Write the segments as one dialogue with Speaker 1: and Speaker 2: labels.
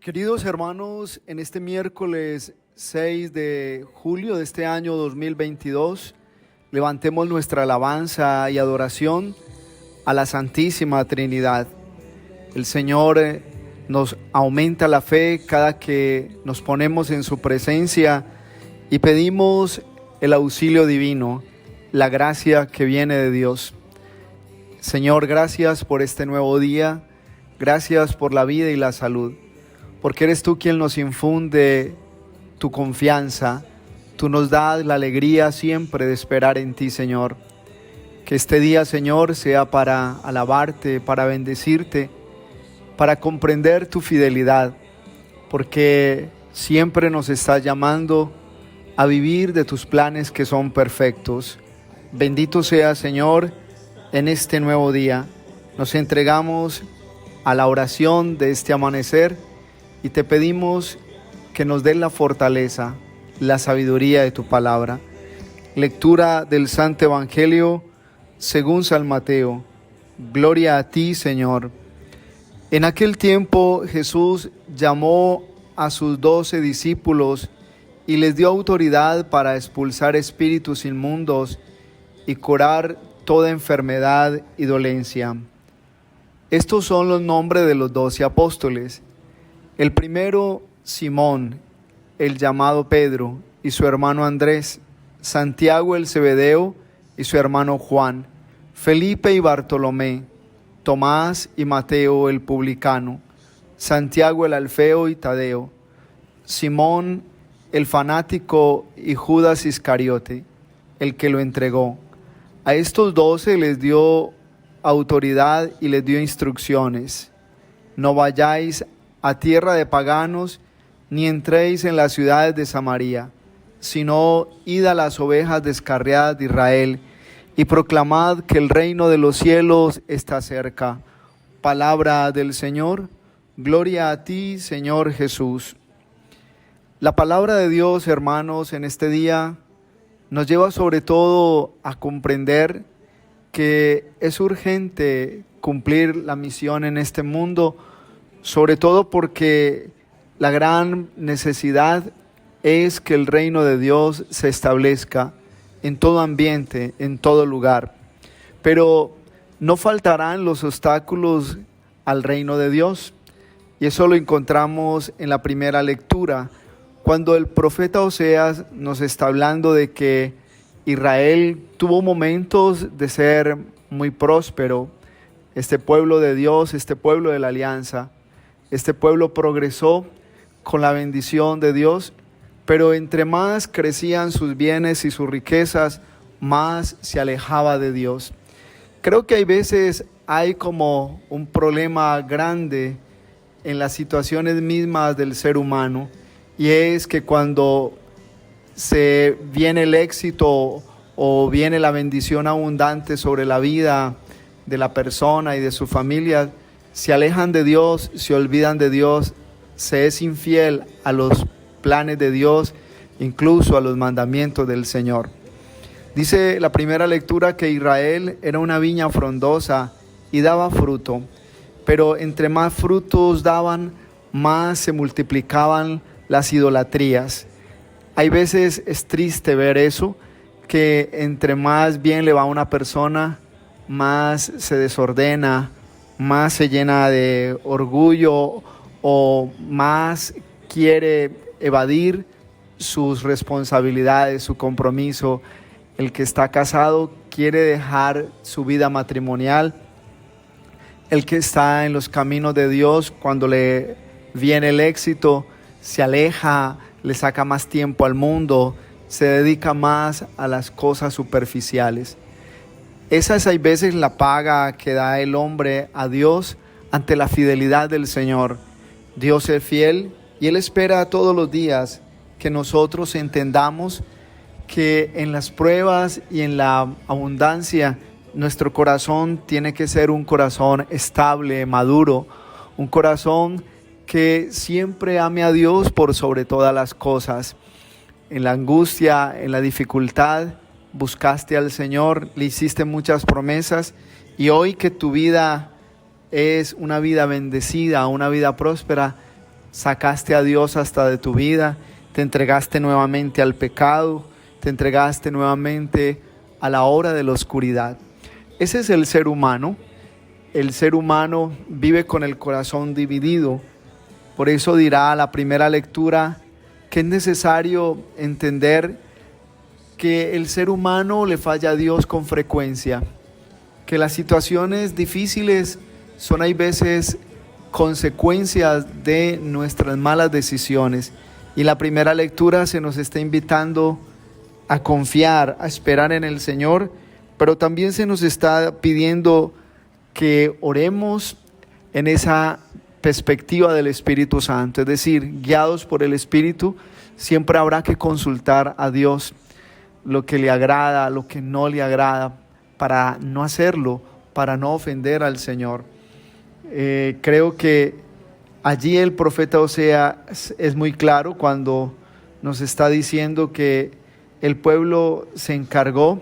Speaker 1: Queridos hermanos, en este miércoles 6 de julio de este año 2022, levantemos nuestra alabanza y adoración a la Santísima Trinidad. El Señor nos aumenta la fe cada que nos ponemos en su presencia y pedimos el auxilio divino, la gracia que viene de Dios. Señor, gracias por este nuevo día, gracias por la vida y la salud. Porque eres tú quien nos infunde tu confianza, tú nos das la alegría siempre de esperar en ti, Señor. Que este día, Señor, sea para alabarte, para bendecirte, para comprender tu fidelidad, porque siempre nos estás llamando a vivir de tus planes que son perfectos. Bendito sea, Señor, en este nuevo día. Nos entregamos a la oración de este amanecer y te pedimos que nos des la fortaleza, la sabiduría de tu palabra. Lectura del Santo Evangelio según San Mateo. Gloria a ti, Señor. En aquel tiempo Jesús llamó a sus 12 discípulos y les dio autoridad para expulsar espíritus inmundos y curar toda enfermedad y dolencia. Estos son los nombres de los 12 apóstoles. El primero, Simón, el llamado Pedro, y su hermano Andrés, Santiago el Zebedeo y su hermano Juan, Felipe y Bartolomé, Tomás y Mateo el publicano, Santiago el Alfeo y Tadeo, Simón el fanático y Judas Iscariote, el que lo entregó. A estos 12 les dio autoridad y les dio instrucciones. No vayáis a tierra de paganos, ni entréis en las ciudades de Samaria, sino id a las ovejas descarriadas de Israel, y proclamad que el reino de los cielos está cerca. Palabra del Señor, gloria a ti, Señor Jesús. La palabra de Dios, hermanos, en este día nos lleva sobre todo a comprender que es urgente cumplir la misión en este mundo, sobre todo porque la gran necesidad es que el reino de Dios se establezca en todo ambiente, en todo lugar. Pero no faltarán los obstáculos al reino de Dios, y eso lo encontramos en la primera lectura, cuando el profeta Oseas nos está hablando de que Israel tuvo momentos de ser muy próspero, este pueblo de Dios, este pueblo de la alianza. Este pueblo progresó con la bendición de Dios, pero entre más crecían sus bienes y sus riquezas, más se alejaba de Dios. Creo que hay veces hay como un problema grande en las situaciones mismas del ser humano, y es que cuando se viene el éxito o viene la bendición abundante sobre la vida de la persona y de su familia, se alejan de Dios, se olvidan de Dios, se es infiel a los planes de Dios, incluso a los mandamientos del Señor. Dice la primera lectura que Israel era una viña frondosa y daba fruto, pero entre más frutos daban, más se multiplicaban las idolatrías. Hay veces es triste ver eso, que entre más bien le va a una persona, más se desordena, más se llena de orgullo o más quiere evadir sus responsabilidades, su compromiso. El que está casado quiere dejar su vida matrimonial. El que está en los caminos de Dios, cuando le viene el éxito, se aleja, le saca más tiempo al mundo, se dedica más a las cosas superficiales. Esa es, hay veces, la paga que da el hombre a Dios ante la fidelidad del Señor. Dios es fiel y Él espera todos los días que nosotros entendamos que en las pruebas y en la abundancia nuestro corazón tiene que ser un corazón estable, maduro, un corazón que siempre ame a Dios por sobre todas las cosas. En la angustia, en la dificultad, buscaste al Señor, le hiciste muchas promesas, y hoy que tu vida es una vida bendecida, una vida próspera, sacaste a Dios hasta de tu vida, te entregaste nuevamente al pecado, te entregaste nuevamente a la hora de la oscuridad. Ese es el ser humano. El ser humano vive con el corazón dividido. Por eso dirá la primera lectura que es necesario entender que el ser humano le falla a Dios con frecuencia, que las situaciones difíciles son hay veces consecuencias de nuestras malas decisiones. Y la primera lectura se nos está invitando a confiar, a esperar en el Señor, pero también se nos está pidiendo que oremos en esa perspectiva del Espíritu Santo, es decir, guiados por el Espíritu. Siempre habrá que consultar a Dios lo que le agrada, lo que no le agrada, para no hacerlo, para no ofender al Señor. Creo que allí el profeta Oseas es muy claro cuando nos está diciendo que el pueblo se encargó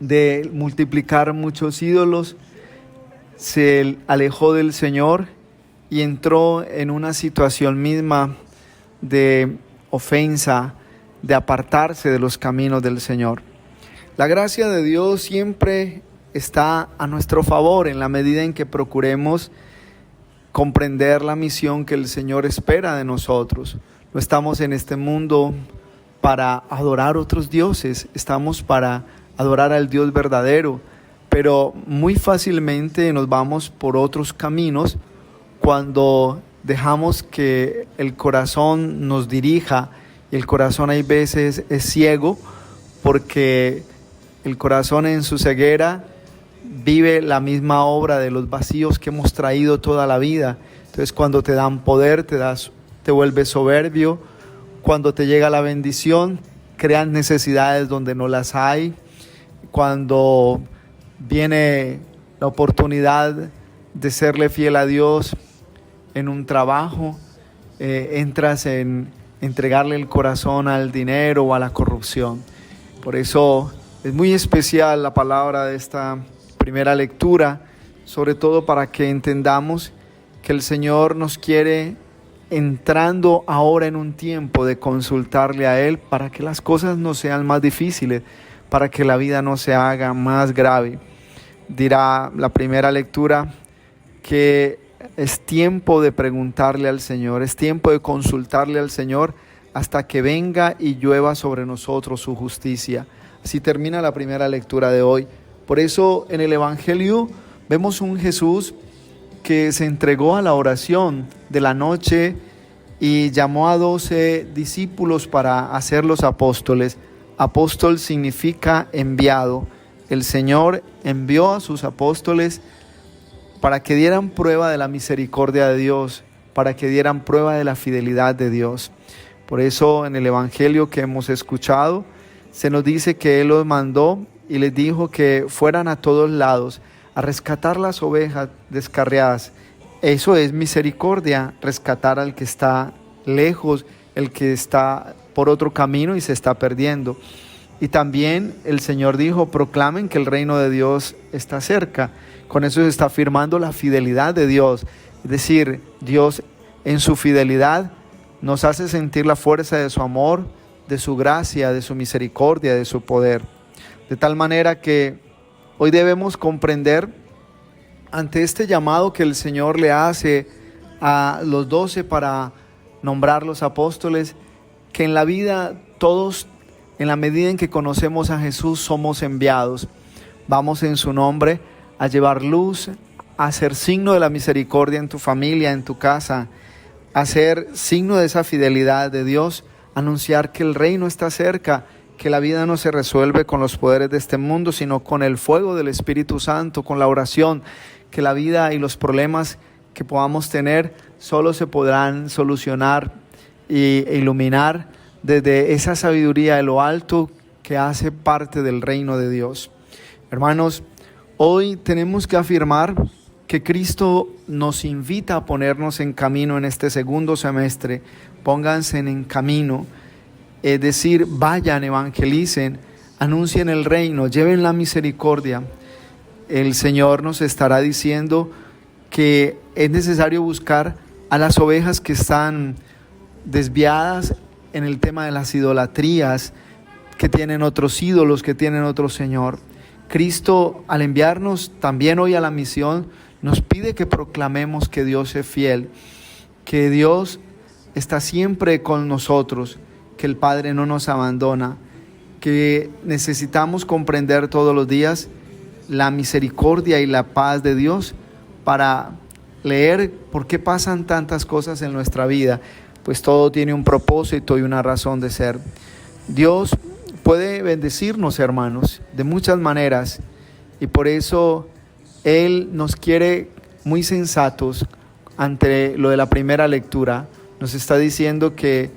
Speaker 1: de multiplicar muchos ídolos, se alejó del Señor y entró en una situación misma de ofensa, de apartarse de los caminos del Señor. La gracia de Dios siempre está a nuestro favor en la medida en que procuremos comprender la misión que el Señor espera de nosotros. No estamos en este mundo para adorar otros dioses, estamos para adorar al Dios verdadero, pero muy fácilmente nos vamos por otros caminos cuando dejamos que el corazón nos dirija, y el corazón hay veces es ciego porque el corazón en su ceguera vive la misma obra de los vacíos que hemos traído toda la vida. Entonces cuando te dan poder te vuelves soberbio, cuando te llega la bendición crean necesidades donde no las hay, cuando viene la oportunidad de serle fiel a Dios en un trabajo, entras en entregarle el corazón al dinero o a la corrupción. Por eso es muy especial la palabra de esta primera lectura, sobre todo para que entendamos que el Señor nos quiere entrando ahora en un tiempo de consultarle a Él para que las cosas no sean más difíciles, para que la vida no se haga más grave. Dirá la primera lectura que es tiempo de preguntarle al Señor, es tiempo de consultarle al Señor hasta que venga y llueva sobre nosotros su justicia. Así termina la primera lectura de hoy. Por eso en el Evangelio vemos un Jesús que se entregó a la oración de la noche y llamó a 12 discípulos para hacerlos apóstoles. Apóstol significa enviado. El Señor envió a sus apóstoles para que dieran prueba de la misericordia de Dios, para que dieran prueba de la fidelidad de Dios. Por eso en el Evangelio que hemos escuchado, se nos dice que Él los mandó y les dijo que fueran a todos lados a rescatar las ovejas descarriadas. Eso es misericordia, rescatar al que está lejos, el que está por otro camino y se está perdiendo. Y también el Señor dijo, proclamen que el reino de Dios está cerca. Con eso se está afirmando la fidelidad de Dios. Es decir, Dios en su fidelidad nos hace sentir la fuerza de su amor, de su gracia, de su misericordia, de su poder. De tal manera que hoy debemos comprender ante este llamado que el Señor le hace a los 12 para nombrar los apóstoles, que en la vida todos, en la medida en que conocemos a Jesús, somos enviados. Vamos en su nombre a llevar luz, a ser signo de la misericordia en tu familia, en tu casa, a ser signo de esa fidelidad de Dios, anunciar que el reino está cerca, que la vida no se resuelve con los poderes de este mundo, sino con el fuego del Espíritu Santo, con la oración, que la vida y los problemas que podamos tener solo se podrán solucionar e iluminar desde esa sabiduría de lo alto que hace parte del reino de Dios. Hermanos, hoy tenemos que afirmar que Cristo nos invita a ponernos en camino en este segundo semestre. Pónganse en camino, es decir, vayan, evangelicen, anuncien el reino, lleven la misericordia. El Señor nos estará diciendo que es necesario buscar a las ovejas que están desviadas en el tema de las idolatrías, que tienen otros ídolos, que tienen otro Señor. Cristo, al enviarnos también hoy a la misión, nos pide que proclamemos que Dios es fiel, que Dios está siempre con nosotros, que el Padre no nos abandona, que necesitamos comprender todos los días la misericordia y la paz de Dios para leer por qué pasan tantas cosas en nuestra vida, pues todo tiene un propósito y una razón de ser. Dios puede bendecirnos, hermanos, de muchas maneras, y por eso Él nos quiere muy sensatos. Ante lo de la primera lectura, nos está diciendo que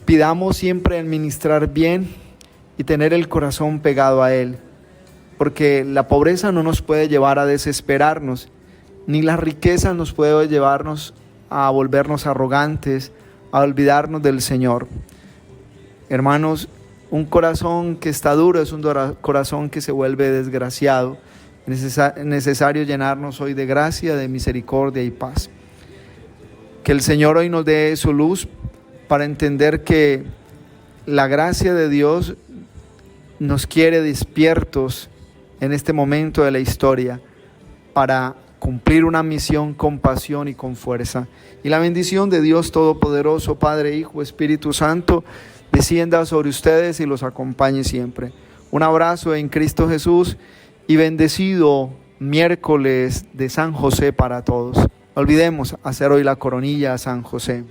Speaker 1: pidamos siempre administrar bien y tener el corazón pegado a Él, porque la pobreza no nos puede llevar a desesperarnos, ni la riqueza nos puede llevarnos a volvernos arrogantes, a olvidarnos del Señor. Hermanos, un corazón que está duro es un corazón que se vuelve desgraciado. Es necesario llenarnos hoy de gracia, de misericordia y paz. Que el Señor hoy nos dé su luz para entender que la gracia de Dios nos quiere despiertos en este momento de la historia para cumplir una misión con pasión y con fuerza. Y la bendición de Dios Todopoderoso, Padre, Hijo, Espíritu Santo, descienda sobre ustedes y los acompañe siempre. Un abrazo en Cristo Jesús y bendecido miércoles de San José para todos. No olvidemos hacer hoy la coronilla a San José.